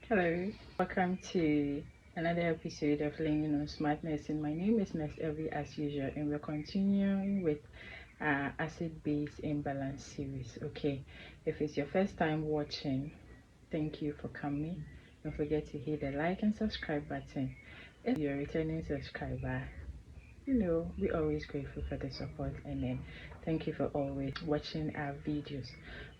Hello, welcome to another episode of Learning on SmartNursing. My name is Nurse Evie as usual, and we're continuing with acid-base imbalance series. Okay, if it's your first time watching, thank you for coming. Don't forget to hit the like and subscribe button. If you're a returning subscriber, we're always grateful for the support, and then thank you for always watching our videos.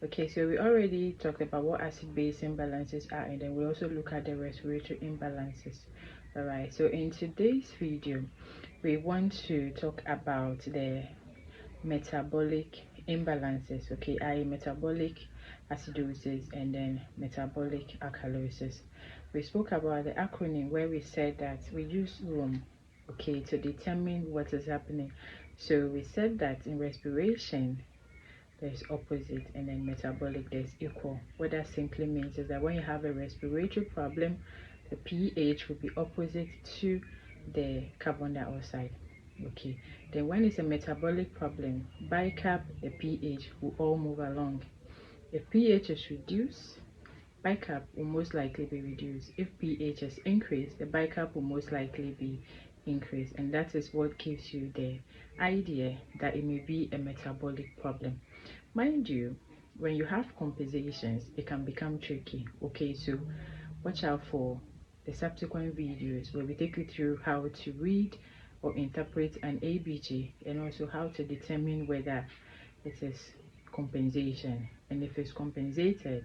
Okay, so we already talked about what acid-base imbalances are, and then we also look at the respiratory imbalances. All right, so in today's video we want to talk about the metabolic imbalances. Okay, i.e. metabolic acidosis and then metabolic alkalosis. We spoke about the acronym where we said that we use ROM, okay, to determine what is happening. So we said that in respiration there's opposite, and then metabolic there's equal. What that simply means is that when you have a respiratory problem, the pH will be opposite to the carbon dioxide. Okay, then when it's a metabolic problem, bicarb, the pH will all move along. If pH is reduced, bicarb will most likely be reduced. If pH is increased, the bicarb will most likely be increased, and that is what gives you the idea that it may be a metabolic problem. Mind you, when you have compensations, it can become tricky. Okay, so watch out for the subsequent videos where we take you through how to read or interpret an ABG, and also how to determine whether it is compensation, and if it's compensated,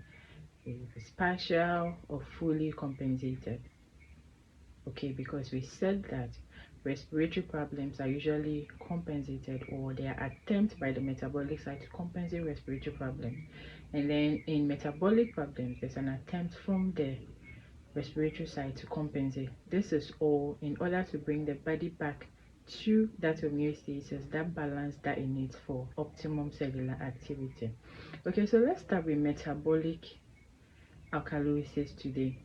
if it's partial or fully compensated. Okay, because we said that respiratory problems are usually compensated, or they are attempts by the metabolic side to compensate respiratory problems, and then in metabolic problems there's an attempt from the respiratory side to compensate. This is all in order to bring the body back to that homeostasis, that balance that it needs for optimum cellular activity. Okay, so let's start with metabolic alkalosis today.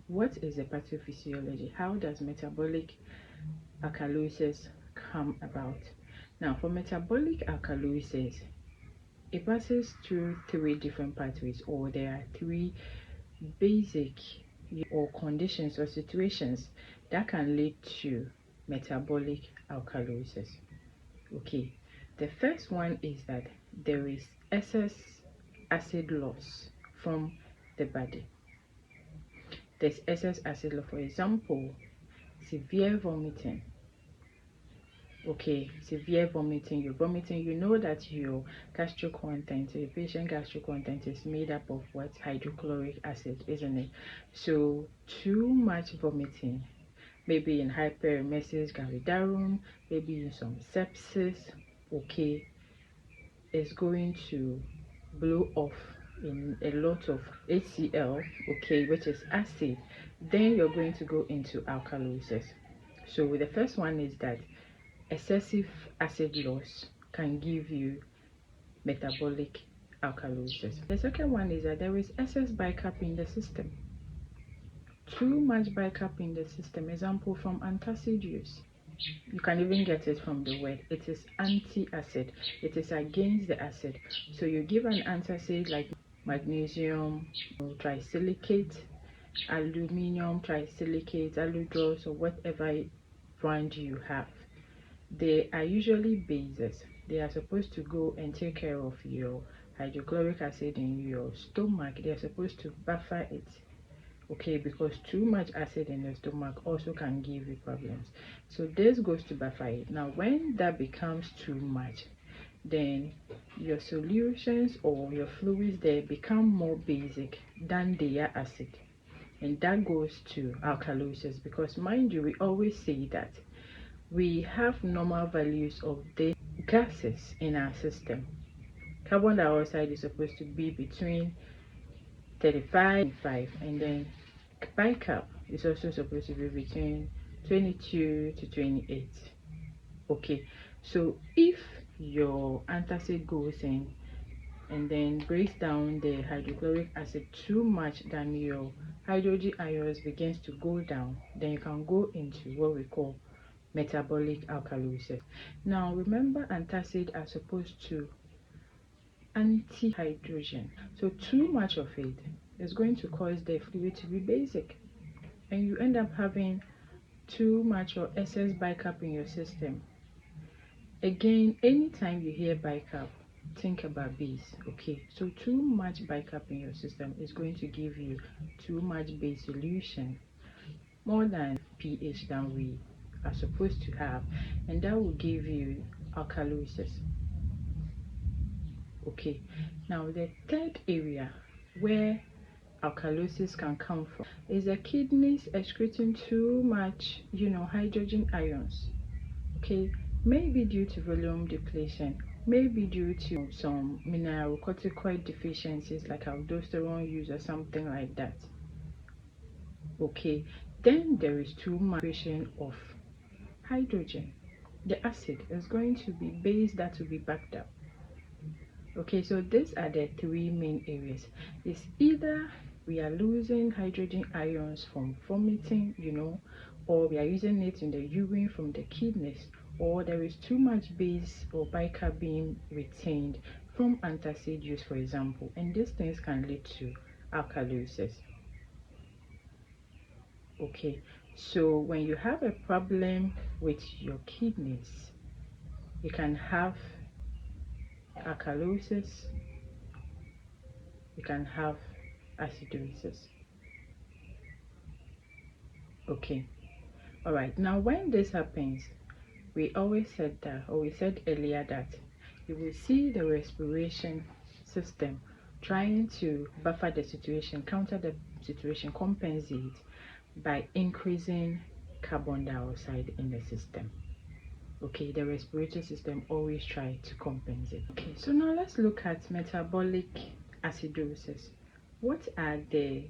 What is the pathophysiology? How does metabolic alkalosis come about? Now, for metabolic alkalosis, it passes through three different pathways, or there are three basic or conditions or situations that can lead to metabolic alkalosis. Okay, the first one is that there is excess acid loss from the body. There's excess acid loss, for example, severe vomiting. Okay, severe vomiting, you're vomiting, you know that your gastric content, your patient gastric content is made up of what? Hydrochloric acid, isn't it? So too much vomiting, maybe in hyperemesis gravidarum, maybe in some sepsis, okay, is going to blow off in a lot of HCl, okay, which is acid. Then you're going to go into alkalosis. So the first one is that excessive acid loss can give you metabolic alkalosis. The second one is that there is excess bicarb in the system. Too much bicarb in the system. Example from antacid use. You can even get it from the word. It is anti-acid. It is against the acid. So you give an antacid like magnesium trisilicate, aluminium trisilicate, aludros, or whatever brand you have. They are usually bases. They are supposed to go and take care of your hydrochloric acid in your stomach. They are supposed to buffer it. Okay, because too much acid in the stomach also can give you problems. So this goes to buffer it. Now when that becomes too much, then your solutions or your fluids there become more basic than their acid, and that goes to alkalosis. Because mind you, we always say that we have normal values of the gases in our system. Carbon dioxide is supposed to be between 35 and 5, and then bicarb is also supposed to be between 22 to 28. Okay, so if your antacid goes in and then breaks down the hydrochloric acid too much, than your hydrogen ions begins to go down, then you can go into what we call metabolic alkalosis. Now remember, antacid are supposed to anti-hydrogen, so too much of it It's going to cause the fluid to be basic, and you end up having too much or excess bicap in your system. Again, anytime you hear bicap, think about base. Okay, so too much bicap in your system is going to give you too much base solution, more than pH than we are supposed to have, and that will give you alkalosis. Okay, now the third area where alkalosis can come from is the kidneys excreting too much, hydrogen ions. Okay, maybe due to volume depletion, maybe due to some mineralocorticoid deficiencies like aldosterone use or something like that. Okay, then there is too much concentration of hydrogen. The acid is going to be base that will be backed up. Okay, so these are the three main areas. It's either we are losing hydrogen ions from vomiting, or we are using it in the urine from the kidneys, or there is too much base or bicap being retained from antacid use, for example, and these things can lead to alkalosis. Okay, so when you have a problem with your kidneys, you can have alkalosis, you can have acidosis. Okay, all right, now when this happens, we always said that, or we said earlier that you will see the respiration system trying to buffer the situation, counter the situation, compensate by increasing carbon dioxide in the system. Okay, the respiratory system always try to compensate. Okay, so now let's look at metabolic acidosis. What are the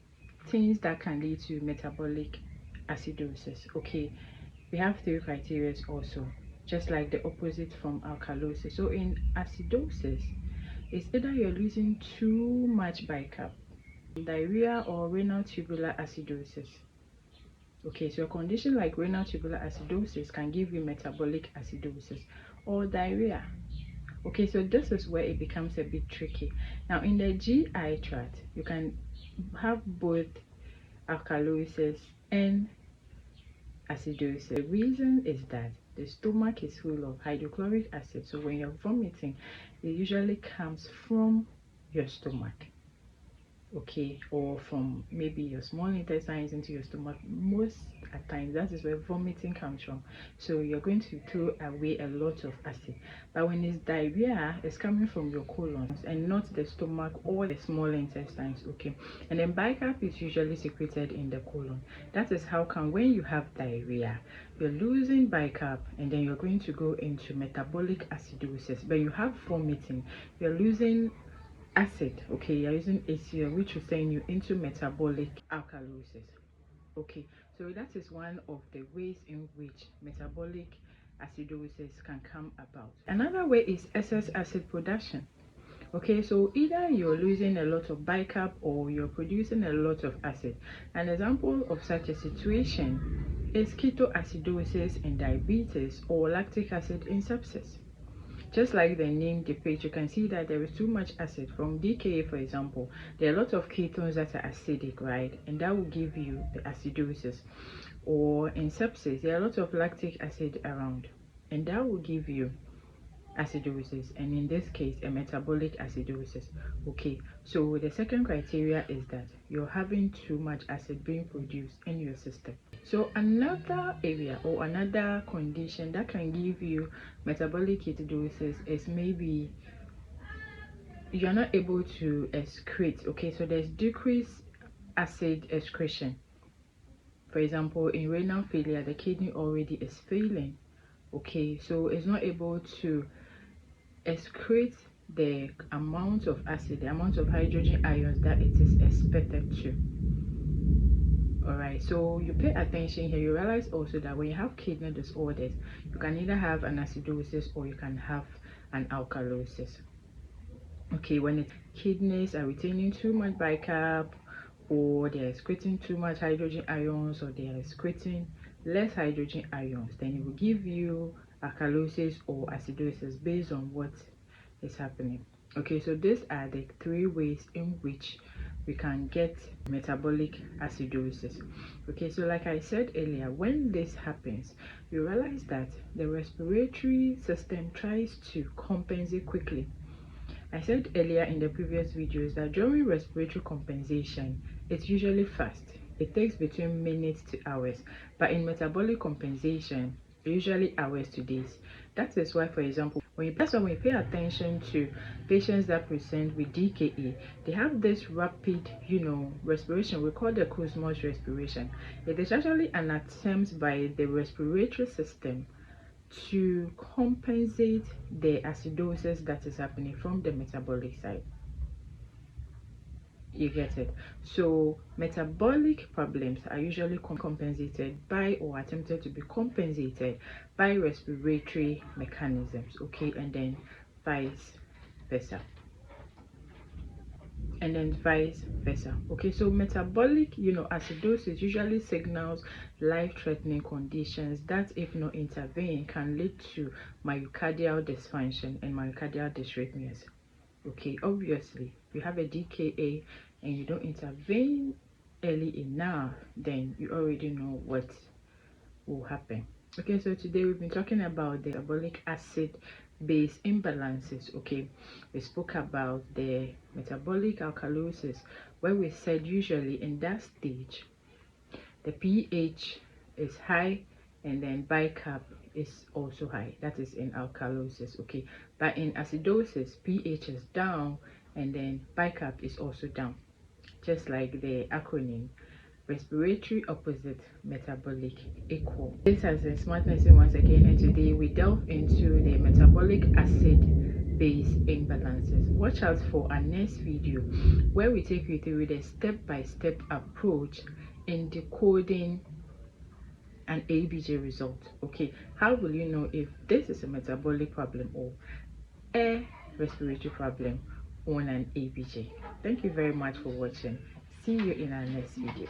things that can lead to metabolic acidosis? Okay, we have three criteria also, just like the opposite from alkalosis. So in acidosis, it's either you're losing too much bicap, diarrhea, or renal tubular acidosis. Okay, so a condition like renal tubular acidosis can give you metabolic acidosis or diarrhea. Okay, so this is where it becomes a bit tricky. Now, in the GI tract, you can have both alkalosis and acidosis. The reason is that the stomach is full of hydrochloric acid, so when you're vomiting, it usually comes from your stomach. Okay, or from maybe your small intestines into your stomach. Most at times that is where vomiting comes from, so you're going to throw away a lot of acid. But when it's diarrhea, it's coming from your colon and not the stomach or the small intestines. Okay, and then bicap is usually secreted in the colon. That is how come when you have diarrhea, you're losing bicap, and then you're going to go into metabolic acidosis. But you have vomiting, you're losing acid. Okay, you're using HCO, which will send you into metabolic alkalosis. Okay, so that is one of the ways in which metabolic acidosis can come about. Another way is excess acid production. Okay, so either you're losing a lot of bicap or you're producing a lot of acid. An example of such a situation is ketoacidosis in diabetes or lactic acid in sepsis. Just like the name depicts, you can see that there is too much acid. From DKA, for example, there are a lot of ketones that are acidic, right? And that will give you the acidosis. Or in sepsis, there are a lot of lactic acid around, and that will give you acidosis, and in this case a metabolic acidosis. Okay, so the second criteria is that you're having too much acid being produced in your system. So another area or another condition that can give you metabolic acidosis is maybe you're not able to excrete. Okay, so there's decreased acid excretion. For example, in renal failure, the kidney already is failing. Okay, so it's not able to excrete the amount of acid, the amount of hydrogen ions that it is expected to. All right, so you pay attention here, you realize also that when you have kidney disorders, you can either have an acidosis or you can have an alkalosis. Okay, when it's kidneys are retaining too much bicap, or they're excreting too much hydrogen ions, or they're excreting less hydrogen ions, then it will give you alkalosis or acidosis based on what is happening. Okay, so these are the three ways in which we can get metabolic acidosis. Okay, so like I said earlier, when this happens, you realize that the respiratory system tries to compensate quickly. I said earlier in the previous videos that during respiratory compensation, it's usually fast. It takes between minutes to hours, but in metabolic compensation, usually hours to days. That is why, for example, that's when we pay attention to patients that present with DKA, they have this rapid, respiration. We call the Kussmaul's respiration. It is actually an attempt by the respiratory system to compensate the acidosis that is happening from the metabolic side. You get it? So metabolic problems are usually compensated by, or attempted to be compensated by, respiratory mechanisms. Okay, and then vice versa. Okay, so metabolic acidosis usually signals life-threatening conditions that, if not intervened, can lead to myocardial dysfunction and myocardial dysrhythmias. Okay, obviously, if you have a DKA and you don't intervene early enough, then you already know what will happen. Okay, so today we've been talking about the metabolic acid base imbalances. Okay, we spoke about the metabolic alkalosis, where we said usually in that stage the pH is high and then bicarb is also high. That is in alkalosis. Okay, but in acidosis, pH is down and then bicarb is also down, just like the acronym respiratory opposite metabolic equal. This has been SmartNursing once again, and today we delve into the metabolic acid base imbalances. Watch out for our next video where we take you through the step-by-step approach in decoding an ABJ result. Okay, how will you know if this is a metabolic problem or a respiratory problem on an ABJ? Thank you very much for watching. See you in our next video.